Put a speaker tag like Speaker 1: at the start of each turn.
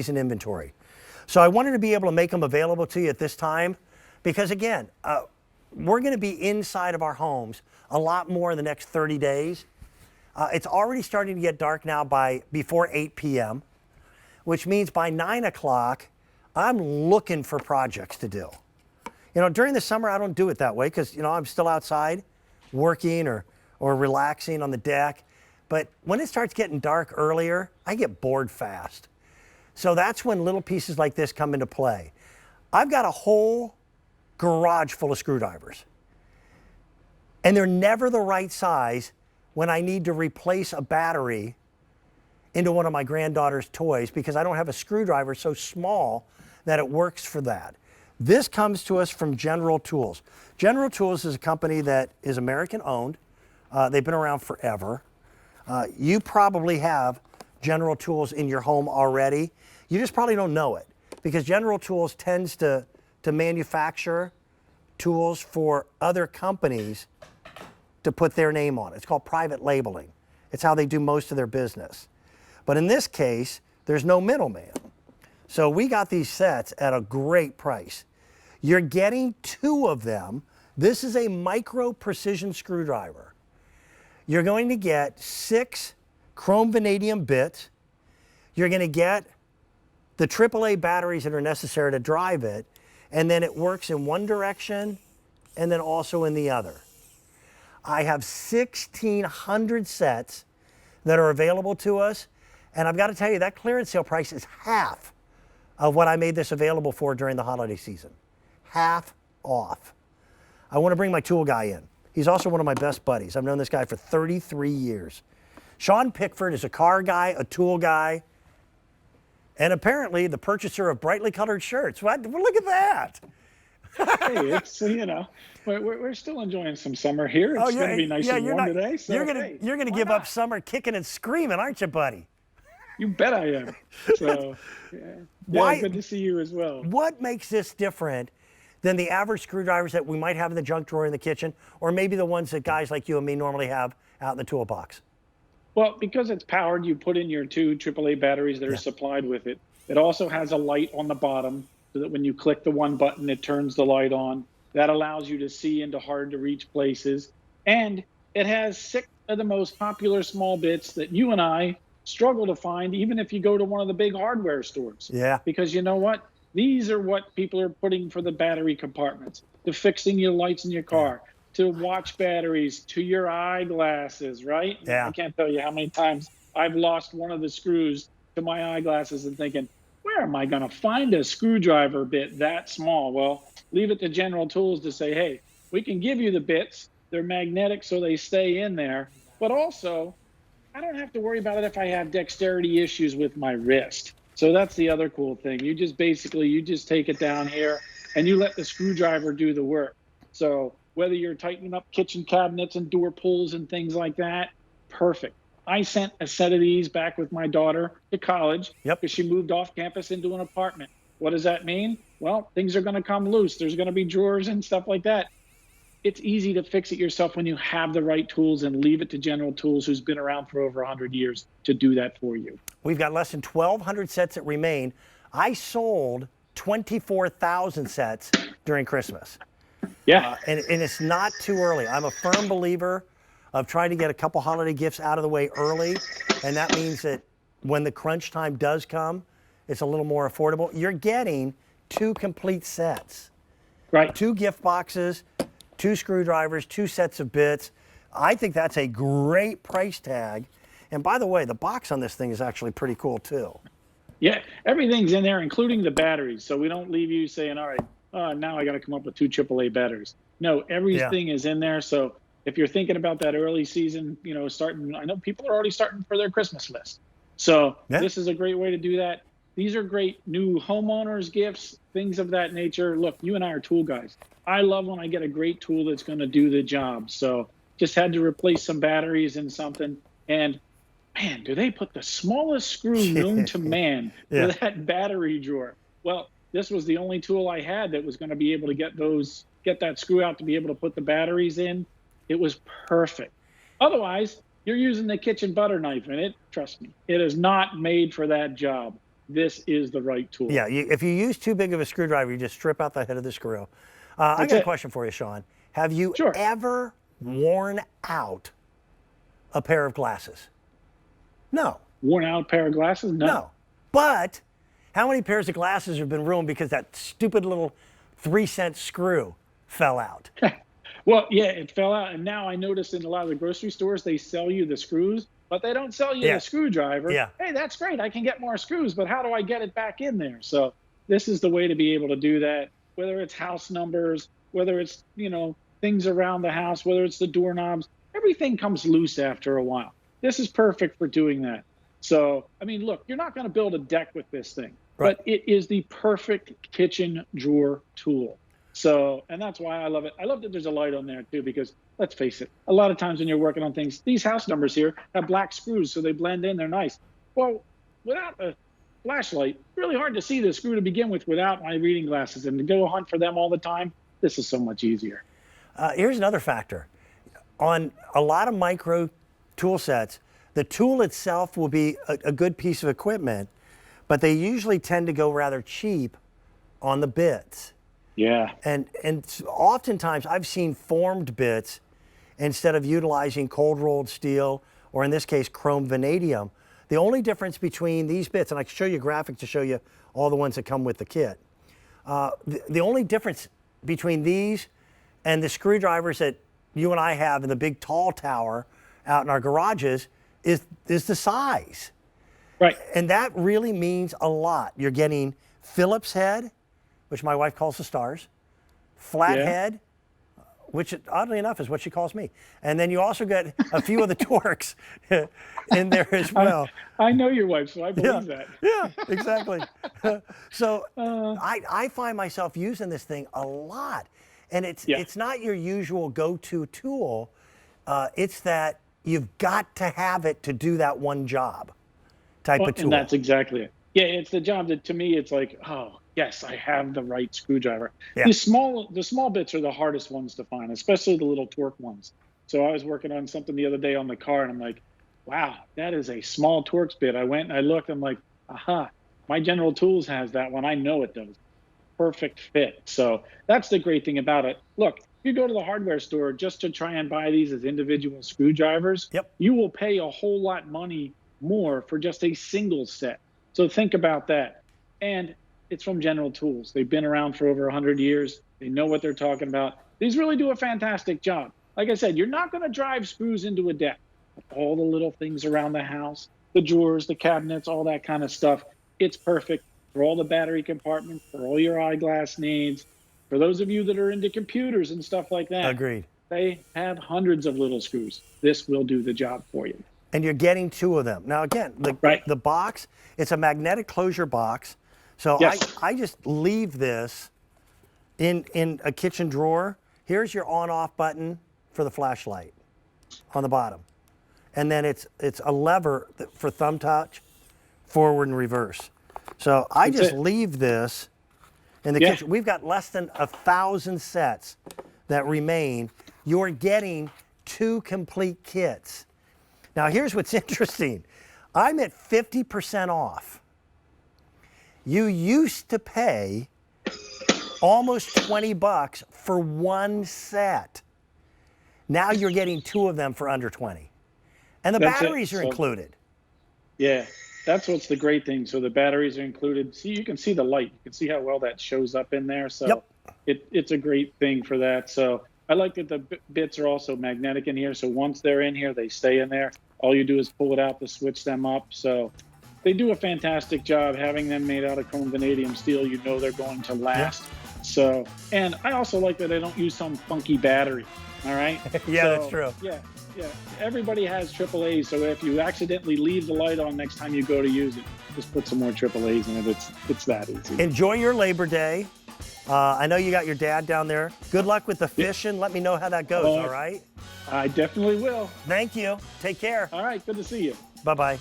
Speaker 1: in inventory. So I wanted to be able to make them available to you at this time because, again, we're going to be inside of our homes a lot more in the next 30 days. It's already starting to get dark now before 8 p.m., which means by 9 o'clock, I'm looking for projects to do. You know, during the summer, I don't do it that way because, you know, I'm still outside working or relaxing on the deck. But when it starts getting dark earlier, I get bored fast. So that's when little pieces like this come into play. I've got a whole garage full of screwdrivers. And they're never the right size when I need to replace a battery into one of my granddaughter's toys because I don't have a screwdriver so small that it works for that. This comes to us from General Tools. General Tools is a company that is American owned. They've been around forever. You probably have General Tools in your home already. You just probably don't know it because General Tools tends to manufacture tools for other companies to put their name on it. It's called private labeling. It's how they do most of their business. But in this case, there's no middleman. So we got these sets at a great price. You're getting 2 of them. This is a micro precision screwdriver. You're going to get 6 chrome vanadium bits. You're going to get the AAA batteries that are necessary to drive it, and then it works in one direction and then also in the other. I have 1,600 sets that are available to us, and I've got to tell you, that clearance sale price is half of what I made this available for during the holiday season. Half off. I want to bring my tool guy in. He's also one of my best buddies. I've known this guy for 33 years. Sean Pickford is a car guy, a tool guy, and apparently the purchaser of brightly colored shirts. What? Well, look at that.
Speaker 2: Hey, it's, you know, we're still enjoying some summer here. It's going to be nice and warm today. So
Speaker 1: you're gonna give up summer kicking and screaming, aren't you, buddy?
Speaker 2: You bet I am. So, yeah, good to see you as well.
Speaker 1: What makes this different than the average screwdrivers that we might have in the junk drawer in the kitchen, or maybe the ones that guys like you and me normally have out in the toolbox?
Speaker 2: Well, because it's powered, you put in your 2 AAA batteries that are supplied with it. It also has a light on the bottom so that when you click the one button, it turns the light on. That allows you to see into hard to reach places. And it has 6 of the most popular small bits that you and I struggle to find, even if you go to one of the big hardware stores.
Speaker 1: Yeah.
Speaker 2: Because you know what? These are what people are putting for the battery compartments, to fixing your lights in your car, to watch batteries, to your eyeglasses, right?
Speaker 1: Yeah.
Speaker 2: I can't tell you how many times I've lost one of the screws to my eyeglasses and thinking, where am I going to find a screwdriver bit that small? Well, leave it to General Tools to say, hey, we can give you the bits. They're magnetic, so they stay in there. But also, I don't have to worry about it if I have dexterity issues with my wrist. So that's the other cool thing. You just take it down here and you let the screwdriver do the work. So whether you're tightening up kitchen cabinets and door pulls and things like that, perfect. I sent a set of these back with my daughter to college because she moved off campus into an apartment. What does that mean? Well, things are going to come loose. There's going to be drawers and stuff like that. It's easy to fix it yourself when you have the right tools and leave it to General Tools, who's been around for over 100 years, to do that for you.
Speaker 1: We've got less than 1,200 sets that remain. I sold 24,000 sets during Christmas.
Speaker 2: Yeah.
Speaker 1: And it's not too early. I'm a firm believer of trying to get a couple holiday gifts out of the way early. And that means that when the crunch time does come, it's a little more affordable. You're getting 2 complete sets.
Speaker 2: Right.
Speaker 1: 2 gift boxes, 2 screwdrivers, 2 sets of bits. I think that's a great price tag. And by the way, the box on this thing is actually pretty cool too.
Speaker 2: Yeah, everything's in there, including the batteries. So we don't leave you saying, all right, now I got to come up with 2 AAA batteries. No, everything is in there. So if you're thinking about that early season, you know, I know people are already starting for their Christmas list. So this is a great way to do that. These are great new homeowners gifts, things of that nature. Look, you and I are tool guys. I love when I get a great tool that's going to do the job. So just had to replace some batteries in something. And man, do they put the smallest screw known to man for that battery drawer? Well, this was the only tool I had that was going to be able to get that screw out to be able to put the batteries in. It was perfect. Otherwise, you're using the kitchen butter knife in it. Trust me, it is not made for that job. this is the right tool.
Speaker 1: Yeah, if you use too big of a screwdriver, you just strip out the head of the screw. I got a question for you, Sean. Have you
Speaker 2: Sure.
Speaker 1: ever worn out a pair of glasses? No.
Speaker 2: Worn out pair of glasses?
Speaker 1: No. But how many pairs of glasses have been ruined because that stupid little 3-cent screw fell out?
Speaker 2: Well, yeah, it fell out. And now I notice in a lot of the grocery stores, they sell you the screws, but they don't sell you the screwdriver.
Speaker 1: Yeah.
Speaker 2: Hey, that's great. I can get more screws, but how do I get it back in there? So this is the way to be able to do that, whether it's house numbers, whether it's, things around the house, whether it's the doorknobs, everything comes loose after a while. This is perfect for doing that. So, I mean, look, you're not going to build a deck with this thing, but it is the perfect kitchen drawer tool. So, and that's why I love it. I love that there's a light on there too, because let's face it, a lot of times when you're working on things, these house numbers here have black screws, so they blend in, they're nice. Well, without a flashlight, it's really hard to see the screw to begin with without my reading glasses, and to go hunt for them all the time, this is so much easier.
Speaker 1: Here's another factor. On a lot of micro tool sets, the tool itself will be a good piece of equipment, but they usually tend to go rather cheap on the bits.
Speaker 2: Yeah.
Speaker 1: And oftentimes I've seen formed bits instead of utilizing cold rolled steel, or in this case, chrome vanadium. The only difference between these bits, and I can show you a graphic to show you all the ones that come with the kit. The only difference between these and the screwdrivers that you and I have in the big tall tower out in our garages is the size.
Speaker 2: Right.
Speaker 1: And that really means a lot. You're getting Phillips head, which my wife calls the stars, flat head, which oddly enough is what she calls me. And then you also get a few of the Torx in there as well.
Speaker 2: I know your wife, so I believe that.
Speaker 1: Yeah, exactly. So I find myself using this thing a lot. And it's not your usual go-to tool. It's that you've got to have it to do that one job type of tool.
Speaker 2: And that's exactly it. Yeah, it's the job that to me, it's like, oh, yes, I have the right screwdriver.
Speaker 1: Yeah.
Speaker 2: The small bits are the hardest ones to find, especially the little torque ones. So I was working on something the other day on the car, and I'm like, wow, that is a small Torx bit. I went and I looked, I'm like, aha, my General Tools has that one. I know it does. Perfect fit. So that's the great thing about it. Look, if you go to the hardware store just to try and buy these as individual screwdrivers, you will pay a whole lot more for just a single set. So think about that. And it's from General Tools. They've been around for over 100 years. They know what they're talking about. These really do a fantastic job. Like I said, you're not going to drive screws into a deck. All the little things around the house, the drawers, the cabinets, all that kind of stuff, it's perfect for all the battery compartments, for all your eyeglass needs. For those of you that are into computers and stuff like that,
Speaker 1: Agreed.
Speaker 2: They have hundreds of little screws. This will do the job for you.
Speaker 1: And you're getting 2 of them. Now, again, the box, it's a magnetic closure box. So I just leave this in a kitchen drawer. Here's your on-off button for the flashlight on the bottom. And then it's a lever for thumb touch, forward and reverse. So I just leave this in the kitchen. We've got less than 1,000 sets that remain. You're getting 2 complete kits. Now, here's what's interesting. I'm at 50% off. You used to pay almost $20 for 1 set. Now you're getting 2 of them for under 20. And the batteries are included.
Speaker 2: Yeah, that's what's the great thing. So the batteries are included. See, you can see the light. You can see how well that shows up in there. So it's a great thing for that. So I like that the bits are also magnetic in here. So once they're in here, they stay in there. All you do is pull it out to switch them up. So they do a fantastic job having them made out of chrome vanadium steel. You know they're going to last. So, and I also like that I don't use some funky battery. All right.
Speaker 1: That's true.
Speaker 2: Yeah. Everybody has AAAs. So if you accidentally leave the light on next time you go to use it, just put some more AAAs in it. It's that easy.
Speaker 1: Enjoy your Labor Day. I know you got your dad down there. Good luck with the fishing. Let me know how that goes. All right.
Speaker 2: I definitely will.
Speaker 1: Thank you. Take care.
Speaker 2: All right. Good to see you.
Speaker 1: Bye-bye.